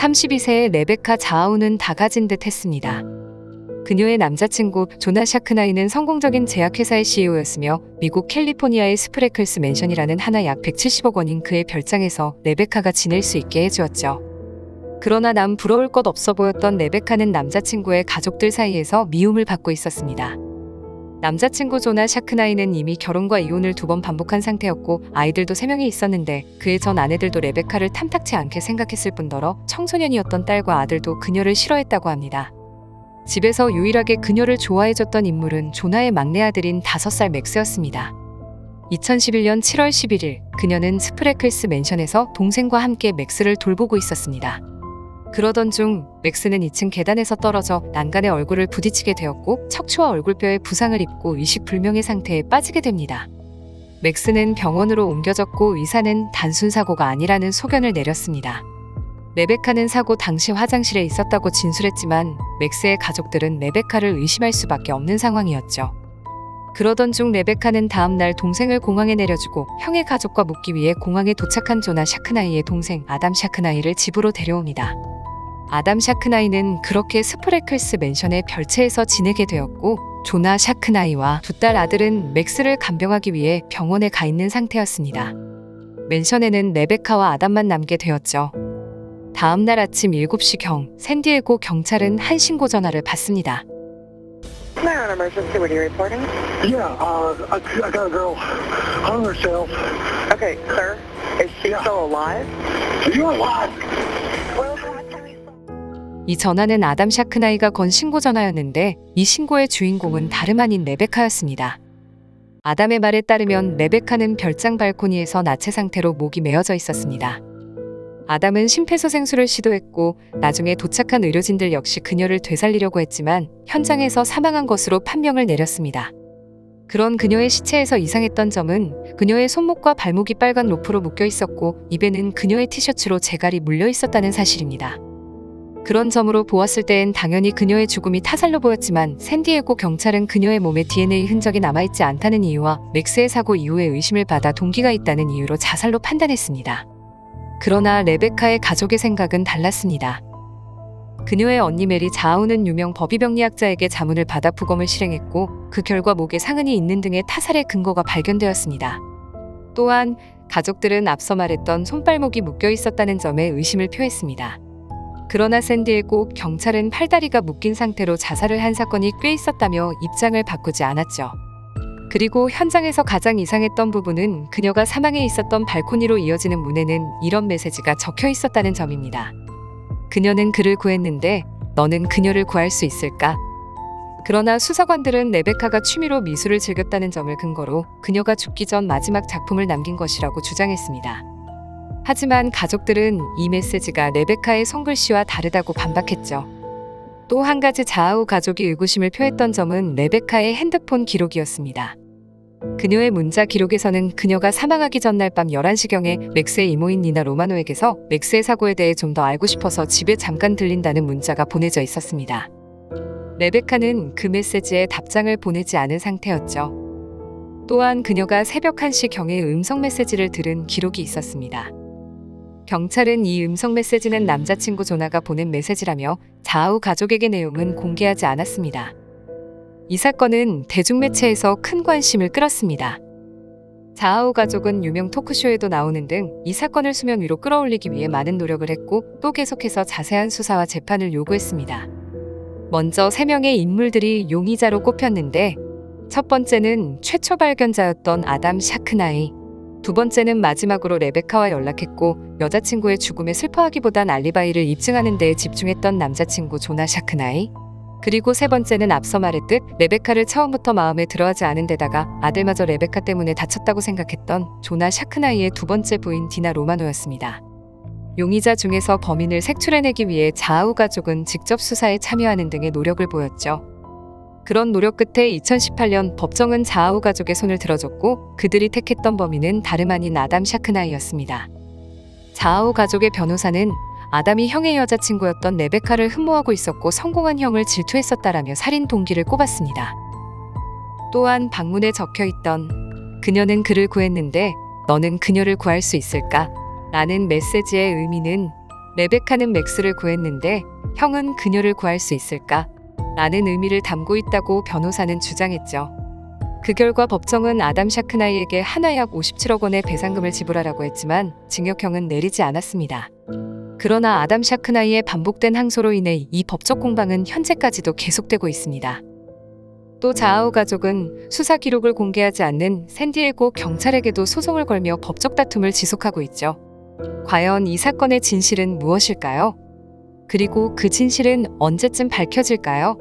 32세의 레베카 자아우는 다 가진 듯 했습니다. 그녀의 남자친구 조나 샤크나이는 성공적인 제약회사의 CEO였으며 미국 캘리포니아의 스프레클스 맨션이라는 하나 약 170억 원인 그의 별장에서 레베카가 지낼 수 있게 해주었죠. 그러나 남 부러울 것 없어 보였던 레베카는 남자친구의 가족들 사이에서 미움을 받고 있었습니다. 남자친구 조나 샤크나이는 이미 결혼과 이혼을 2번 반복한 상태였고 아이들도 3명이 있었는데 그의 전 아내들도 레베카를 탐탁치 않게 생각했을 뿐더러 청소년이었던 딸과 아들도 그녀를 싫어했다고 합니다. 집에서 유일하게 그녀를 좋아해줬던 인물은 조나의 막내 아들인 5살 맥스였습니다. 2011년 7월 11일 그녀는 스프레클스 맨션에서 동생과 함께 맥스를 돌보고 있었습니다. 그러던 중 맥스는 2층 계단에서 떨어져 난간에 얼굴을 부딪히게 되었고 척추와 얼굴뼈에 부상을 입고 의식불명의 상태에 빠지게 됩니다. 맥스는 병원으로 옮겨졌고 의사는 단순 사고가 아니라는 소견을 내렸습니다. 레베카는 사고 당시 화장실에 있었다고 진술했지만 맥스의 가족들은 레베카를 의심할 수밖에 없는 상황이었죠. 그러던 중 레베카는 다음 날 동생을 공항에 내려주고 형의 가족과 묻기 위해 공항에 도착한 조나 샤크나이의 동생 아담 샤크나이를 집으로 데려옵니다. 아담 샤크나이는 그렇게 스프레클스 맨션의 별채에서 지내게 되었고 조나 샤크나이와 2딸 아들은 맥스를 간병하기 위해 병원에 가 있는 상태였습니다. 맨션에는 레베카와 아담만 남게 되었죠. 다음 날 아침 7시경 샌디에고 경찰은 한 신고 전화를 받습니다. Mayor emergency, what are you reporting? Yeah, I got a girl hung herself. Okay, sir, is she still alive? You're alive! Well, go ahead, tell me. 이 전화는 아담 샤크나이가 건 신고 전화였는데 이 신고의 주인공은 다름 아닌 레베카였습니다. 아담의 말에 따르면 레베카는 별장 발코니에서 나체 상태로 목이 메어져 있었습니다. 아담은 심폐소생술을 시도했고 나중에 도착한 의료진들 역시 그녀를 되살리려고 했지만 현장에서 사망한 것으로 판명을 내렸습니다. 그런 그녀의 시체에서 이상했던 점은 그녀의 손목과 발목이 빨간 로프로 묶여 있었고 입에는 그녀의 티셔츠로 재갈이 물려 있었다는 사실입니다. 그런 점으로 보았을 때엔 당연히 그녀의 죽음이 타살로 보였지만 샌디에고 경찰은 그녀의 몸에 DNA 흔적이 남아있지 않다는 이유와 맥스의 사고 이후에 의심을 받아 동기가 있다는 이유로 자살로 판단했습니다. 그러나 레베카의 가족의 생각은 달랐습니다. 그녀의 언니 메리 자아우는 유명 법의병리학자에게 자문을 받아 부검을 실행했고 그 결과 목에 상흔이 있는 등의 타살의 근거가 발견되었습니다. 또한 가족들은 앞서 말했던 손발목이 묶여 있었다는 점에 의심을 표했습니다. 그러나 샌디에고 경찰은 팔다리가 묶인 상태로 자살을 한 사건이 꽤 있었다며 입장을 바꾸지 않았죠. 그리고 현장에서 가장 이상했던 부분은 그녀가 사망해 있었던 발코니로 이어지는 문에는 이런 메시지가 적혀 있었다는 점입니다. 그녀는 그를 구했는데 너는 그녀를 구할 수 있을까? 그러나 수사관들은 레베카가 취미로 미술을 즐겼다는 점을 근거로 그녀가 죽기 전 마지막 작품을 남긴 것이라고 주장했습니다. 하지만 가족들은 이 메시지가 레베카의 손글씨와 다르다고 반박했죠. 또 한 가지 자아우 가족이 의구심을 표했던 점은 레베카의 핸드폰 기록이었습니다. 그녀의 문자 기록에서는 그녀가 사망하기 전날 밤 11시경에 맥스의 이모인 니나 로마노에게서 맥스의 사고에 대해 좀 더 알고 싶어서 집에 잠깐 들린다는 문자가 보내져 있었습니다. 레베카는 그 메시지에 답장을 보내지 않은 상태였죠. 또한 그녀가 새벽 1시경에 음성 메시지를 들은 기록이 있었습니다. 경찰은 이 음성 메시지는 남자친구 조나가 보낸 메시지라며 자아우 가족에게 내용은 공개하지 않았습니다. 이 사건은 대중매체에서 큰 관심을 끌었습니다. 자아우 가족은 유명 토크쇼에도 나오는 등 이 사건을 수면 위로 끌어올리기 위해 많은 노력을 했고 또 계속해서 자세한 수사와 재판을 요구했습니다. 먼저 3명의 인물들이 용의자로 꼽혔는데 첫 번째는 최초 발견자였던 아담 샤크나이, 두 번째는 마지막으로 레베카와 연락했고 여자친구의 죽음에 슬퍼하기보단 알리바이를 입증하는 데에 집중했던 남자친구 조나 샤크나이, 그리고 세 번째는 앞서 말했듯 레베카를 처음부터 마음에 들어하지 않은 데다가 아들마저 레베카 때문에 다쳤다고 생각했던 조나 샤크나이의 두 번째 부인 디나 로마노였습니다. 용의자 중에서 범인을 색출해내기 위해 자아우 가족은 직접 수사에 참여하는 등의 노력을 보였죠. 그런 노력 끝에 2018년 법정은 자아우 가족의 손을 들어줬고 그들이 택했던 범인은 다름 아닌 아담 샤크나이였습니다. 자아우 가족의 변호사는 아담이 형의 여자친구였던 레베카를 흠모하고 있었고 성공한 형을 질투했었다라며 살인 동기를 꼽았습니다. 또한 방문에 적혀있던 그녀는 그를 구했는데 너는 그녀를 구할 수 있을까? 라는 메시지의 의미는 레베카는 맥스를 구했는데 형은 그녀를 구할 수 있을까? 라는 의미를 담고 있다고 변호사는 주장했죠. 그 결과 법정은 아담 샤크나이에게 하나 약 57억 원의 배상금을 지불하라고 했지만 징역형은 내리지 않았습니다. 그러나 아담 샤크나이의 반복된 항소로 인해 이 법적 공방은 현재까지도 계속되고 있습니다. 또 자아우 가족은 수사 기록을 공개하지 않는 샌디에고 경찰에게도 소송을 걸며 법적 다툼을 지속하고 있죠. 과연 이 사건의 진실은 무엇일까요? 그리고 그 진실은 언제쯤 밝혀질까요?